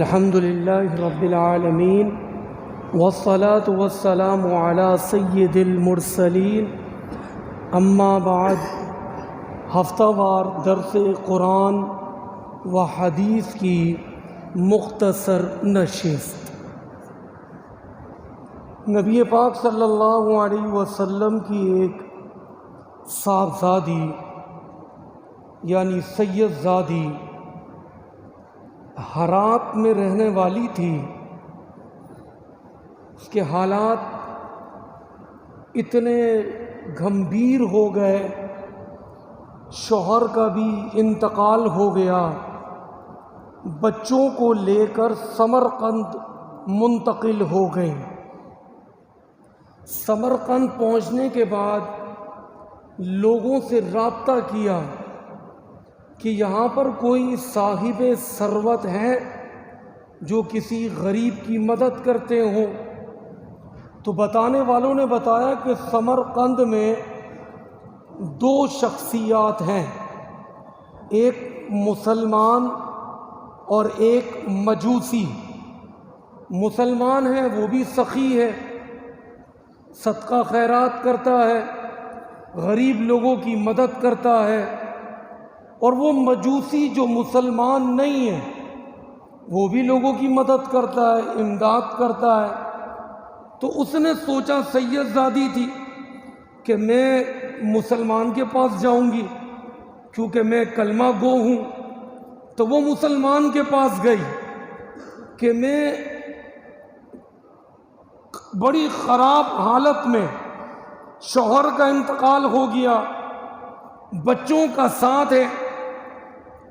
الحمد للہ رب العالمین والصلاة والسلام علی سید المرسلین اما بعد ہفتہ وار درس قرآن و حدیث کی مختصر نشست۔ نبی پاک صلی اللہ علیہ وسلم کی ایک صاحبزادی یعنی سید زادی ہرات میں رہنے والی تھی۔ اس کے حالات اتنے گھمبیر ہو گئے، شوہر کا بھی انتقال ہو گیا، بچوں کو لے کر سمرقند منتقل ہو گئیں۔ سمرقند پہنچنے کے بعد لوگوں سے رابطہ کیا کہ یہاں پر کوئی صاحب ثروت ہے جو کسی غریب کی مدد کرتے ہوں، تو بتانے والوں نے بتایا کہ سمرقند میں دو شخصیات ہیں، ایک مسلمان اور ایک مجوسی۔ مسلمان ہے وہ بھی سخی ہے، صدقہ خیرات کرتا ہے، غریب لوگوں کی مدد کرتا ہے، اور وہ مجوسی جو مسلمان نہیں ہے وہ بھی لوگوں کی مدد کرتا ہے، امداد کرتا ہے۔ تو اس نے سوچا، سید زادی تھی، کہ میں مسلمان کے پاس جاؤں گی کیونکہ میں کلمہ گو ہوں۔ تو وہ مسلمان کے پاس گئی کہ میں بڑی خراب حالت میں، شوہر کا انتقال ہو گیا، بچوں کا ساتھ ہے،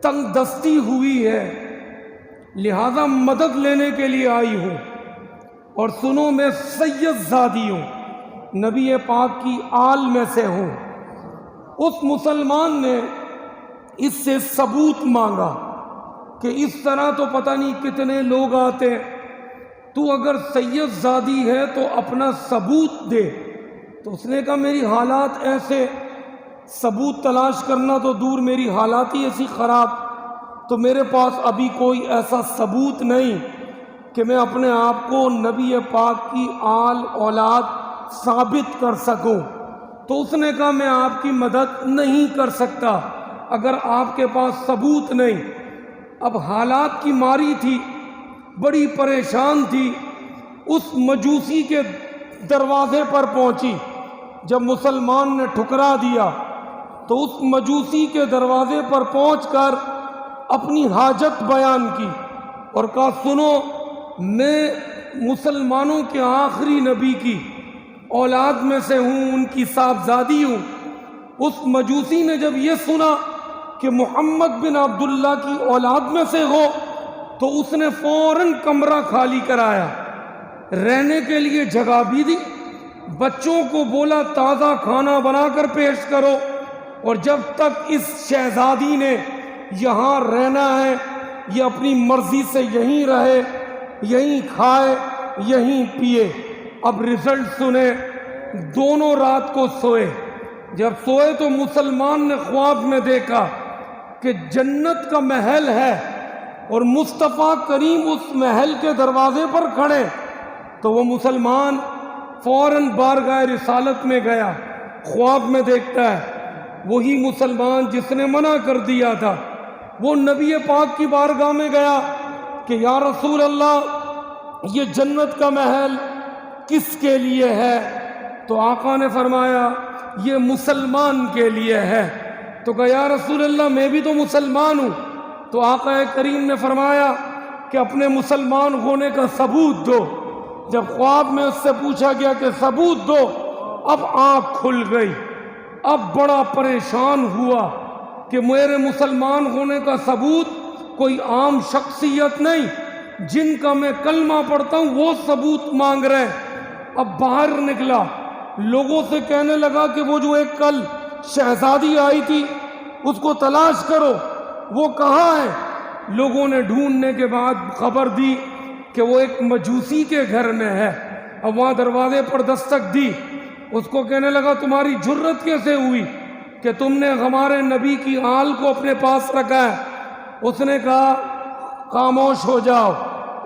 تنگ دستی ہوئی ہے، لہذا مدد لینے کے لیے آئی ہوں، اور سنو میں سید زادی ہوں، نبی پاک کی آل میں سے ہوں۔ اس مسلمان نے اس سے ثبوت مانگا کہ اس طرح تو پتہ نہیں کتنے لوگ آتے ہیں، تو اگر سید زادی ہے تو اپنا ثبوت دے۔ تو اس نے کہا میری حالات ایسے، ثبوت تلاش کرنا تو دور، میری حالات ہی ایسی خراب، تو میرے پاس ابھی کوئی ایسا ثبوت نہیں کہ میں اپنے آپ کو نبی پاک کی آل اولاد ثابت کر سکوں۔ تو اس نے کہا میں آپ کی مدد نہیں کر سکتا اگر آپ کے پاس ثبوت نہیں۔ اب حالات کی ماری تھی، بڑی پریشان تھی، اس مجوسی کے دروازے پر پہنچی۔ جب مسلمان نے ٹھکرا دیا تو اس مجوسی کے دروازے پر پہنچ کر اپنی حاجت بیان کی اور کہا سنو، میں مسلمانوں کے آخری نبی کی اولاد میں سے ہوں، ان کی صاحبزادی ہوں۔ اس مجوسی نے جب یہ سنا کہ محمد بن عبداللہ کی اولاد میں سے ہو تو اس نے فوراً کمرہ خالی کرایا، رہنے کے لیے جگہ بھی دی، بچوں کو بولا تازہ کھانا بنا کر پیش کرو، اور جب تک اس شہزادی نے یہاں رہنا ہے یہ اپنی مرضی سے یہیں رہے، یہیں کھائے، یہیں پیے۔ اب رزلٹ سنیں، دونوں رات کو سوئے۔ جب سوئے تو مسلمان نے خواب میں دیکھا کہ جنت کا محل ہے اور مصطفیٰ کریم اس محل کے دروازے پر کھڑے۔ تو وہ مسلمان فوراً بارگاہ رسالت میں گیا، خواب میں دیکھتا ہے وہی مسلمان جس نے منع کر دیا تھا، وہ نبی پاک کی بارگاہ میں گیا کہ یا رسول اللہ یہ جنت کا محل کس کے لیے ہے؟ تو آقا نے فرمایا یہ مسلمان کے لیے ہے۔ تو کہا یا رسول اللہ میں بھی تو مسلمان ہوں۔ تو آقا کریم نے فرمایا کہ اپنے مسلمان ہونے کا ثبوت دو۔ جب خواب میں اس سے پوچھا گیا کہ ثبوت دو، اب آنکھ کھل گئی، اب بڑا پریشان ہوا کہ میرے مسلمان ہونے کا ثبوت کوئی عام شخصیت نہیں، جن کا میں کلمہ پڑھتا ہوں وہ ثبوت مانگ رہے ہیں۔ اب باہر نکلا، لوگوں سے کہنے لگا کہ وہ جو ایک کل شہزادی آئی تھی اس کو تلاش کرو، وہ کہاں ہے؟ لوگوں نے ڈھونڈنے کے بعد خبر دی کہ وہ ایک مجوسی کے گھر میں ہے۔ اب وہاں دروازے پر دستک دی، اس کو کہنے لگا تمہاری جرت کیسے ہوئی کہ تم نے ہمارے نبی کی آل کو اپنے پاس رکھا ہے؟ اس نے کہا خاموش ہو جاؤ،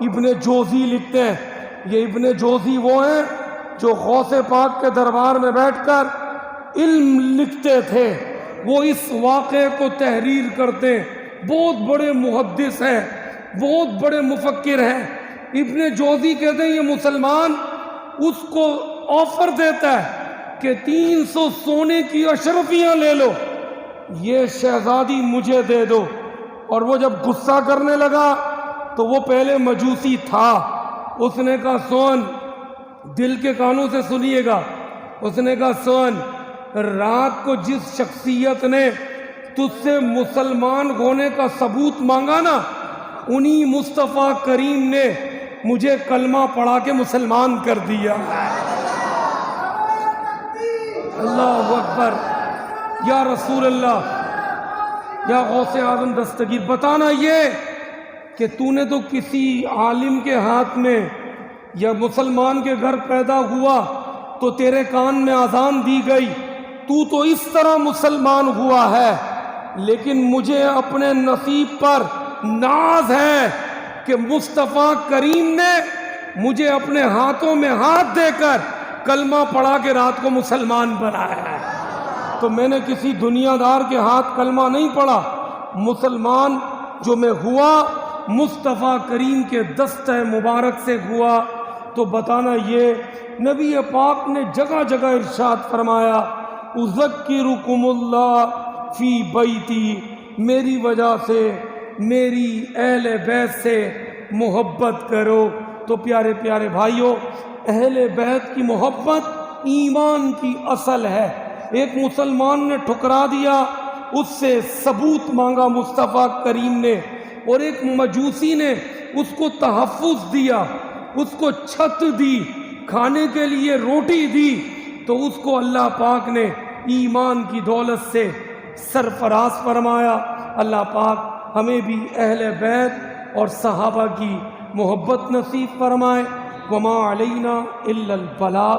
ابن جوزی لکھتے ہیں، یہ ابن جوزی وہ ہیں جو غوث پاک کے دربار میں بیٹھ کر علم لکھتے تھے، وہ اس واقعے کو تحریر کرتے ہیں، بہت بڑے محدث ہیں، بہت بڑے مفکر ہیں۔ ابن جوزی کہتے ہیں یہ مسلمان اس کو آفر دیتا ہے کہ 300 سونے کی اشرفیاں لے لو، یہ شہزادی مجھے دے دو۔ اور وہ جب غصہ کرنے لگا تو وہ پہلے مجوسی تھا، اس نے کہا سن، دل کے کانوں سے سنیے گا، اس نے کہا سن، رات کو جس شخصیت نے تجھ سے مسلمان ہونے کا ثبوت مانگا نا، انہی مصطفیٰ کریم نے مجھے کلمہ پڑھا کے مسلمان کر دیا۔ اللہ اکبر، یا رسول اللہ، یا غوث اعظم دستگیر، بتانا یہ کہ تو نے تو کسی عالم کے ہاتھ میں یا مسلمان کے گھر پیدا ہوا تو تیرے کان میں اذان دی گئی، تو اس طرح مسلمان ہوا ہے، لیکن مجھے اپنے نصیب پر ناز ہے کہ مصطفیٰ کریم نے مجھے اپنے ہاتھوں میں ہاتھ دے کر کلمہ پڑھا کے رات کو مسلمان بنایا ہے۔ تو میں نے کسی دنیا دار کے ہاتھ کلمہ نہیں پڑھا، مسلمان جو میں ہوا مصطفیٰ کریم کے دستہ مبارک سے ہوا۔ تو بتانا یہ نبی پاک نے جگہ جگہ ارشاد فرمایا، اذکرکم اللہ فی بیتی، میری وجہ سے میری اہل بیت سے محبت کرو۔ تو پیارے پیارے بھائیوں، اہل بیت کی محبت ایمان کی اصل ہے۔ ایک مسلمان نے ٹھکرا دیا، اس سے ثبوت مانگا مصطفیٰ کریم نے، اور ایک مجوسی نے اس کو تحفظ دیا، اس کو چھت دی، کھانے کے لیے روٹی دی، تو اس کو اللہ پاک نے ایمان کی دولت سے سرفراز فرمایا۔ اللہ پاک ہمیں بھی اہل بیت اور صحابہ کی محبت نصیب فرمائے۔ وما علینا الا البلاغ۔